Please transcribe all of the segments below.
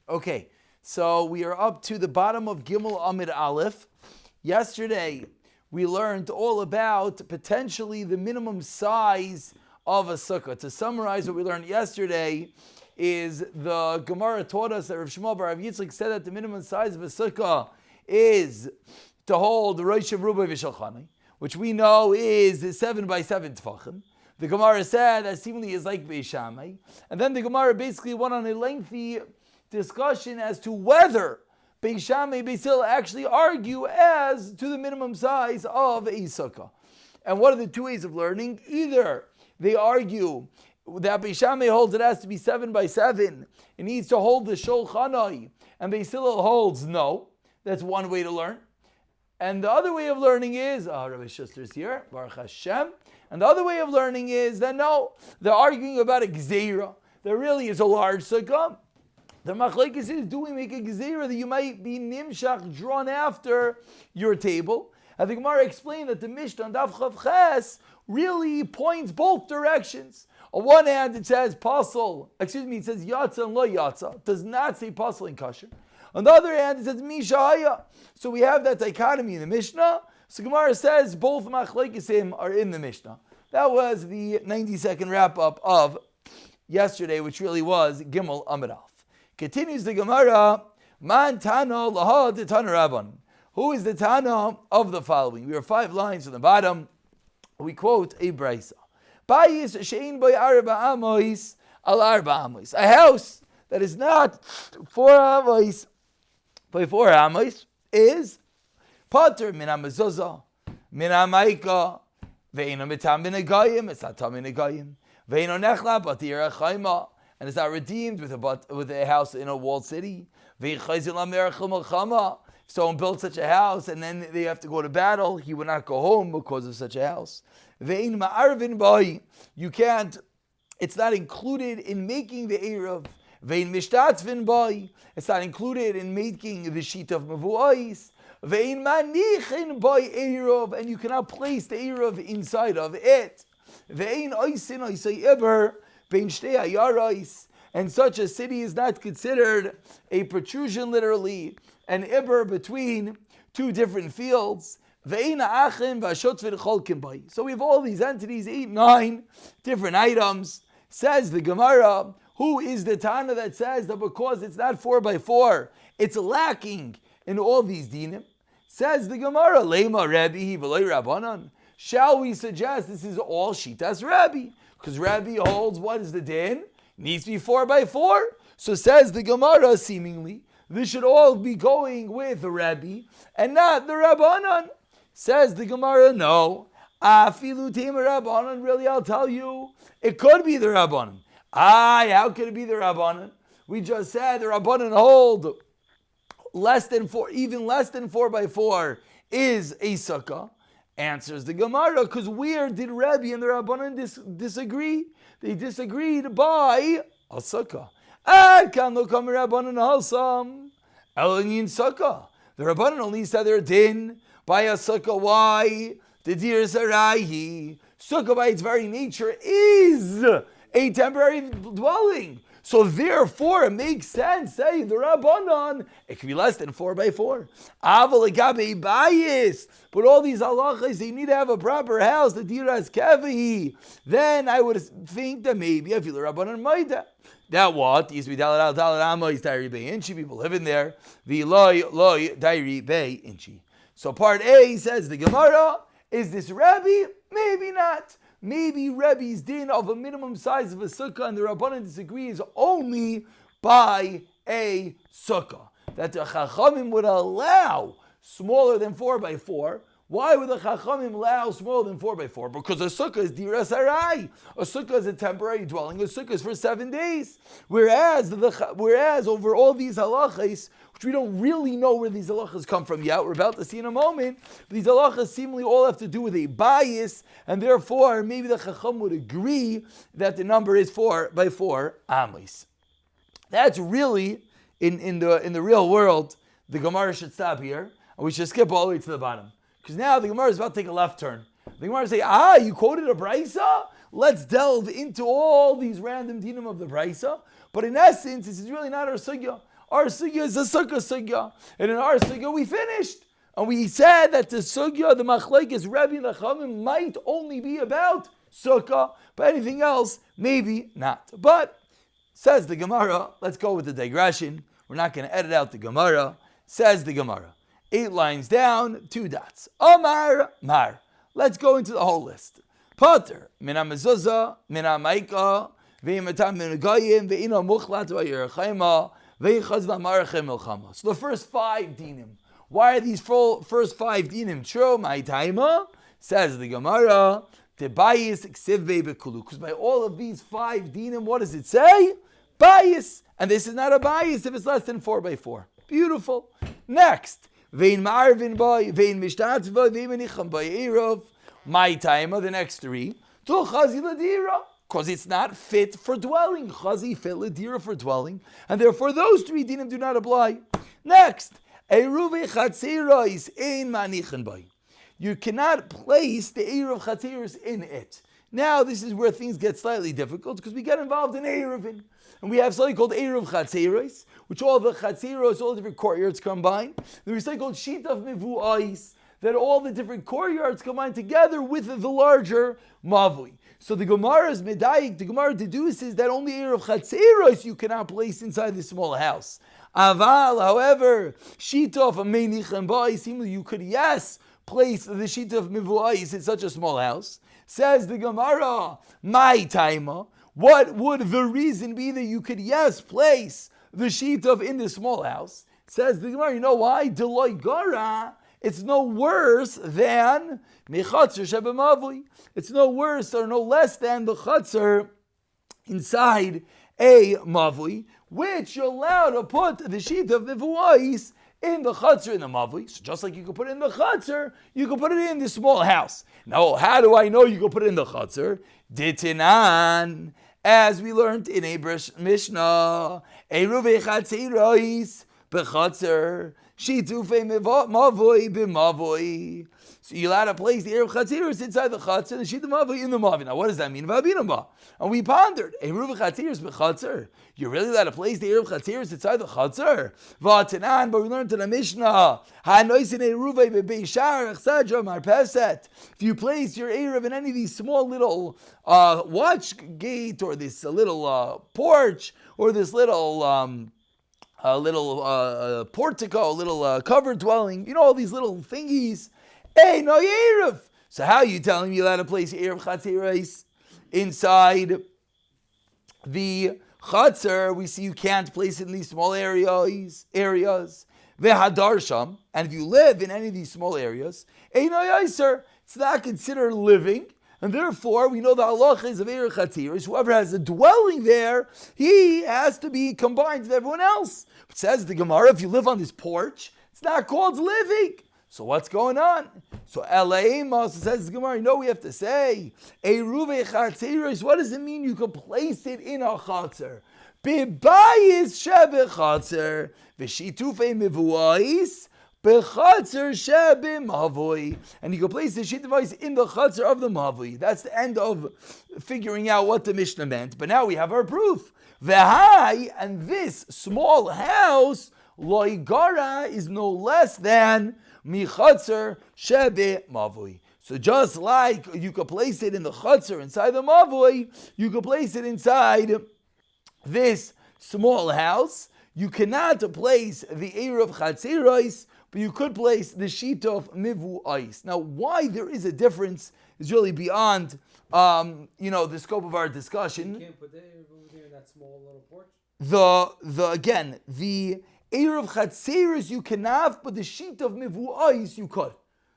Okay, so we are up to the bottom of Gimel Amid Aleph. Yesterday, we learned all about potentially the minimum size of a sukkah. To summarize what we learned yesterday is the Gemara taught us that Rav Shmuel bar Rav Yitzchak said that the minimum size of a sukkah is to hold the Rosh of Rubai V'Shalchani, which we know is 7 by 7 tefachim. The Gemara said that seemingly is like Beis Shammai. And then the Gemara basically went on a lengthy discussion as to whether Beis Shammai and Beis Hillel actually argue as to the minimum size of a sukkah. And what are the two ways of learning? Either they argue that Beis Shammai holds it has to be 7 by 7. It needs to hold the Shulchanai. And Beis Hillel holds no. That's one way to learn. And the other way of learning is, Rabbi Schuster's here, Baruch Hashem. And the other way of learning is that no, they're arguing about a gzeira. There really is a large sukkah. The machlekes is, do we make a gzeira that you might be nimshach, drawn after your table? And the Gemara explained that the Mishnah on Daf Chav Ches really points both directions. On one hand, it says pasal, it says yatza and lo yatza. It does not say pasal and kasher. On the other hand, it says mishaya. So we have that dichotomy in the Mishnah. So Gemara says both machlekesim are in the Mishnah. That was the 90-second wrap-up of yesterday, which really was Gimel Amid Aleph. Continues the Gemara, Man Tana Laha de Tana Rabban. Who is the Tana of the following? We are 5 lines from the bottom. We quote a brisa. Bayis shein by arba amois al arba amois. A house that is not 4 amois by 4 amois is Pater min ha-mezuzah, min ha-maika, ve'ino mitam min ha-gayim, it's not tam min ha-gayim, ve'ino nechla batir ha-chayma, and it's not redeemed with a house in a walled city, ve'chayzil ha-merachim ha-chama. If someone built such a house and then they have to go to battle, he would not go home because of such a house. Ve'in ma'arvin bai, you can't, it's not included in making the Erev. Ve'in mishtatzvin bai, it's not included in making the sheet of Mavu'ais. Ve'in manichin by Erev, and you cannot place the Erev inside of it. Ve'in oisin oisay iber, bein shtei ayarais, and such a city is not considered a protrusion, literally, an iber between 2 different fields. Ve'in ha'achin v'ashotvid cholkim bay. So we have all these entities, 8, 9 different items. Says the Gemara, who is the Tana that says that because it's not 4 by 4, it's lacking in all these dinim? Says the Gemara, Lema Rabbi v'loy Rabbanan. Shall we suggest this is all Shitas Rabbi? Because Rabbi holds, what is the din? Needs to be 4 by 4. So says the Gemara, seemingly, this should all be going with the Rabbi and not the Rabbanan. Says the Gemara, no. Afilu Tema Rabbanan, really, I'll tell you, it could be the Rabbanan. How could it be the Rabbanan? We just said the Rabbanan hold less than 4, even less than 4 by 4 is a sukkah. Answers the Gemara, because where did Rabbi and the Rabbanan disagree? They disagreed by a sukkah. Ad kan lo kam Rabbanan halsam Kinyan Succah. The Rabbanan only said their din by a sukkah. Why? The dir saraihi. Sukkah by its very nature is a temporary dwelling. So therefore, it makes sense, say, the Rabbanan, it can be less than 4 by 4. Aval agabe bias. But all these halachas, you need to have a proper house, the diras kavihi. Then I would think that maybe I feel the Rabbanan maida. That what? Used to be dalat amois dairi bay inchi. People live in there. The loy dairi bay inchi. So part A says the Gemara, is this Rabbi? Maybe not. Maybe Rebbe's din of a minimum size of a sukkah and the Rabbanan disagrees only by a sukkah. That the Chachamim would allow smaller than 4 by 4. Why would the Chachamim allow smaller than 4 by 4? Because a sukkah is diras harai. A sukkah is a temporary dwelling. A sukkah is for 7 days. Whereas over all these halachas, which we don't really know where these halachas come from yet, we're about to see in a moment, but these halachas seemingly all have to do with a bias, and therefore maybe the Chacham would agree that the number is 4 by 4 amos. That's really, in the real world, the Gemara should stop here, and we should skip all the way to the bottom. Because now the Gemara is about to take a left turn. The Gemara say, you quoted a brisa? Let's delve into all these random dinim of the brisa. But in essence, this is really not our sugya. our sugya is a sukkah sugya. And in our sugya we finished. And we said that the sugya, the machlekes Rebbe and Chachamim might only be about sukkah, but anything else, maybe not. But, says the Gemara, let's go with the digression. We're not going to edit out the Gemara. Says the Gemara. 8 lines down, 2 dots. Omar, Mar. Let's go into the whole list. Pater, min ha-mezuzah, min ha-maika, ve'im etam min ha-goyim, ve'ina muchlat va'yirachayma, ve'chaz v'amarachem milchama. So the first 5 dinim. Why are these first 5 dinim true? My taima, says the Gemara, tebayis ksivvei bekulu. Because by all of these 5 dinim, what does it say? Bias. And this is not a bias if it's less than 4x4. Beautiful. Next. Vein ma'arvin boy, vein mishtatz boy, vein menicham boy eirov. My taima, the next 3. Tu chazi ladira. Because it's not fit for dwelling. Chazi fit ladira for dwelling. And therefore those 3 dinim do not apply. Next. You cannot place the Eruv Chatziros in it. Now, this is where things get slightly difficult because we get involved in Eruvin. And we have something called Eruv Chatziros, which all the Chatziros, all the different courtyards combine. There's something called Sheet of Mivu'ais, that all the different courtyards combine together with the larger Mavui. So the Gemara's Medayik, the Gemara deduces that only Eruv Chatziros you cannot place inside the small house. Aval, however, sheet of a meinich and ba'is, you could, yes, place the sheet of mivu'ais in such a small house. Says the Gemara, my taima, what would the reason be that you could, yes, place the sheet of in the small house? Says the Gemara, you know why? Deloy gara, it's no worse than mechatzer shebemavui. It's no worse or no less than the chatzer inside a mavui, which you're allowed to put the sheet of mivu'ais in the chutzner in the mavui. So just like you can put it in the chutzner, you can put it in the small house. Now, how do I know you can put it in the chutzner? Ditinan, as we learned in a Mishnah, Eruv chatziros bechutzner, shitufei mavui b'mavui. So you're allowed to place the Eruv Chatziros inside the Chatzar and the Sheet of Mavui in the Mavi. Now what does that mean? And we pondered, Eruv Chatziros b'Chatzar. You're really allowed to place the Eruv Chatziros inside the Chatzar? V'atanan, but we learned in the Mishnah, Ha'noisin Eruvei b'Beishar Echsadra Marpeset. If you place your Eruv in any of these small little watch gate or this little porch or this little portico, a little covered dwelling, all these little thingies, hey, no Eruv. So how are you telling me you're allowed to place Eruv Chatziros inside the Chatzar? We see you can't place it in these small areas. Vehadarsham, and if you live in any of these small areas, hey, no Yaiser, it's not considered living, and therefore we know the halacha is of Eruv Chatziros. Whoever has a dwelling there, he has to be combined with everyone else. It says the Gemara, if you live on this porch, it's not called living. So what's going on? So Elaim says the Gemara, we have to say, Eruv Chatziros, what does it mean you can place it in a chatzar? Bebayis shebechatzer, v'shitufei mivu'ais, bechatzer shebemavui. And you can place the sheet device in the chatzar of the mavui. That's the end of figuring out what the Mishnah meant. But now we have our proof. V'hai, and this small house, loigara, is no less than Michatzer shebe mavui. So just like you could place it in the chutzner inside the mavui, you could place it inside this small house. You cannot place the Eruv Chatziros, but you could place the sheet of mivu'ais. Now, why there is a difference is really beyond the scope of our discussion. You can't put the Eruv over there in that small little porch. The Eruv Chatziros you cannot, but the sheet of mivu'ais you could.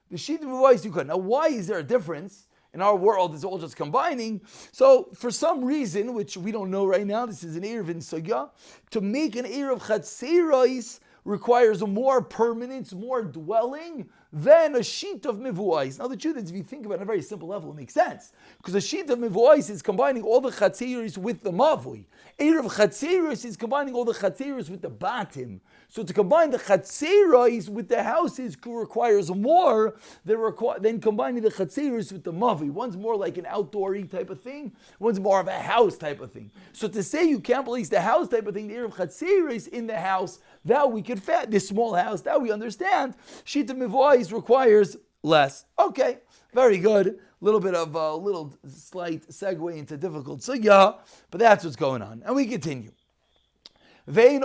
The sheet of mivu'ais you could. Now, why is there a difference? In our world, it's all just combining. So, for some reason, which we don't know right now, this is an Eruv Succah, to make an Eruv Chatziros requires more permanence, more dwelling then a sheet of mivuais. Now the truth is, if you think about it on a very simple level, it makes sense. Because a sheet of mivuais is combining all the chatzeros with the mavui. Erev chatzeros is combining all the chatzeros with the batim. So to combine the chatzeros with the houses requires more than combining the chatzeros with the mavui. One's more like an outdoory type of thing. One's more of a house type of thing. So to say you can't place the house type of thing, the Erev chatzeros in the house, that we could fit this small house, that we understand. Sheet of mivuais requires less. Okay, very good. Little bit of a little slight segue into difficult sugya, but that's what's going on. And we continue. And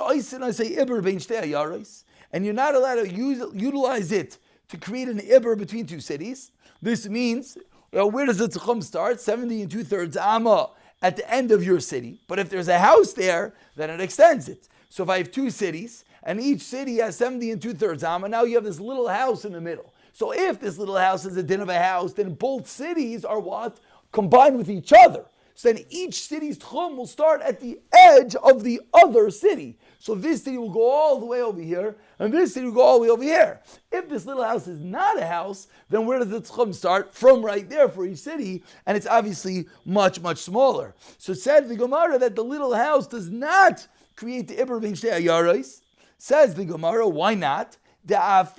you're not allowed to utilize it to create an iber between two cities. This means, where does the tchum start? 70 2/3 amma at the end of your city. But if there's a house there, then it extends it. So if I have two cities, and each city has 70 2/3 amma, now you have this little house in the middle. So if this little house is a din of a house, then both cities are what? Combined with each other. So then each city's tchum will start at the edge of the other city. So this city will go all the way over here, and this city will go all the way over here. If this little house is not a house, then where does the tchum start? From right there for each city, and it's obviously much, much smaller. So it said the Gemara that the little house does not create the Iber Ben Shtei Ayaros. Says the Gemara, why not? It's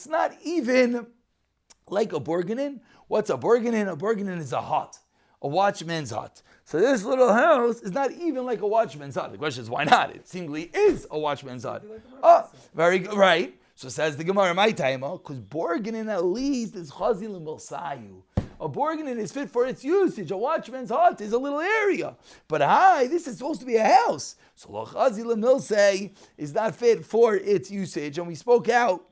not even like a borganin. What's a borganin? A borganin is a hut, a watchman's hut. So this little house is not even like a watchman's hut. The question is, why not? It seemingly is a watchman's hut. Very good, right? So says the Gemara, my time, because borganin at least is chazil and milsayu. A borganin is fit for its usage. A watchman's hut is a little area. But this is supposed to be a house. So lo chazil and milsay is not fit for its usage. And we spoke out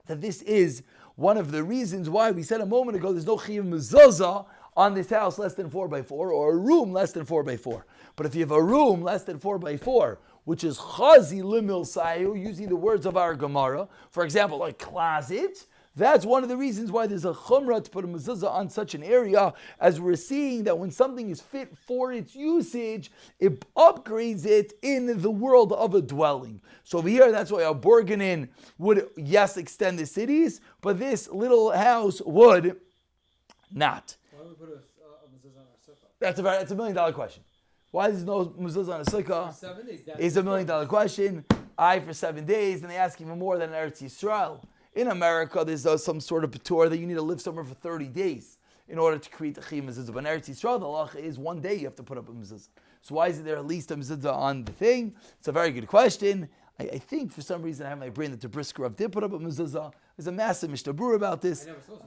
that this is one of the reasons why we said a moment ago there's no chiyuv mezuzah on this house less than 4x4 or a room less than 4x4. But if you have a room less than 4x4, which is chazi limil sayu, using the words of our Gemara, for example, like closet, that's one of the reasons why there's a chumrah to put a mezuzah on such an area, as we're seeing that when something is fit for its usage, it upgrades it in the world of a dwelling. So over here, that's why a borganin would, yes, extend the cities, but this little house would not. Why don't we put a mezuzah on our sukkah? That's a $1 million question. Why there's no mezuzah on a sukkah? For 7 days. It's $1 million question. For 7 days, and they ask even more than Eretz Yisrael. In America, there's some sort of patur that you need to live somewhere for 30 days in order to create a chiyuv mezuzah. But in Eretz Yisrael, the halacha is 1 day you have to put up a mezuzah. So why is there at least a mezuzah on the thing? It's a very good question. I think for some reason I have in my brain that the Brisker Rav did put up a mezuzah. There's a massive Mishnah Berurah about this. I never saw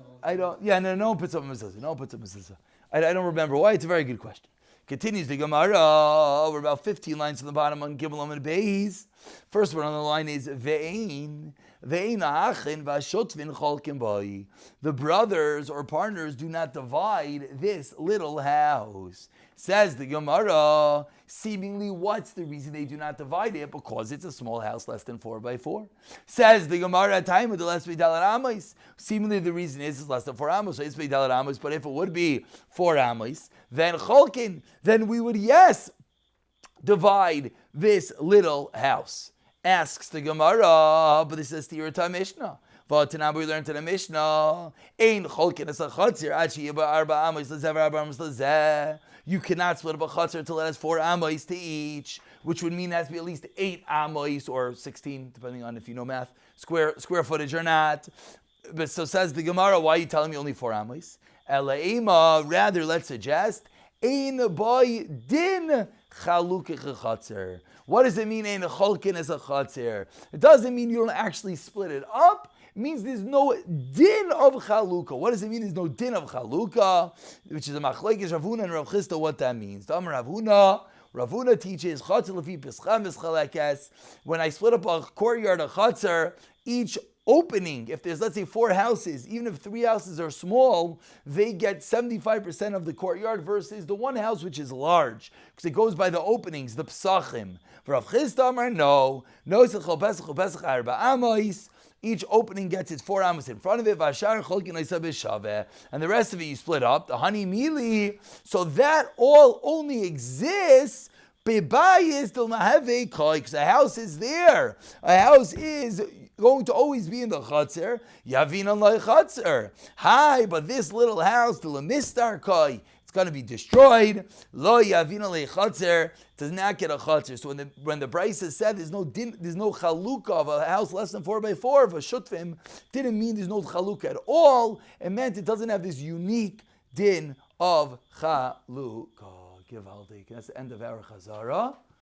someone. No one puts up a mezuzah. No one puts up a mezuzah. I don't remember why. It's a very good question. Continues the Gemara. We're about 15 lines from the bottom on Gimel Amud Beis. First one on the line is Ve'ein achin v'ashotvin cholkin bai. The brothers or partners do not divide this little house. Says the Gemara, seemingly what's the reason they do not divide it? Because it's a small house less than 4x4. Says the Gemara, time with the less dalat amos. Seemingly the reason is it's less than 4 amos, so it's dalat amos. But if it would be 4 amos, then cholkin, then we would, yes, divide this little house. Asks the Gemara, but this is the Yerta Mishnah. V'atanam, we learned to the Mishnah. Ein cholkin es a chatzir ad she'yiba arba amos lezev arba amos lezeh. You cannot split up a chatzir until it has 4 amos to each, which would mean it has to be at least 8 amos or 16, depending on if you know math, square footage or not. But so says the Gemara, why are you telling me only 4 amos? Elaima, rather let's suggest ein boy din chalukah chatzir. What does it mean ein cholkin as a chatzir? It doesn't mean you don't actually split it up. It means there's no din of chalukah. What does it mean there's no din of chalukah? Which is a machlekes Rav Huna and Rav Chisda, what that means. Rav Huna teaches chatzir lefi pischam eschalekes. When I split up a courtyard, a chatzir, each opening, if there's, let's say, 4 houses, even if 3 houses are small, they get 75% of the courtyard versus the 1 house which is large, because it goes by the openings, the psachim. For Rav Chisda Amar, no, each opening gets its 4 amos in front of it, and the rest of it you split up, the honey mili. So that all only exists Bebayis till mahave koi, because a house is there. A house is going to always be in the chatzar. Yavin alay chatzar. Hi, but this little house, till a mistar koi, it's going to be destroyed. Lo yavin alay chatzar, does not get a chatzar. So when the Brisa said there's no chalukah of a house less than 4x4 of a shutvim, didn't mean there's no chalukah at all. It meant it doesn't have this unique din of chalukah. Give Aldik. That's the end of our Chazarah.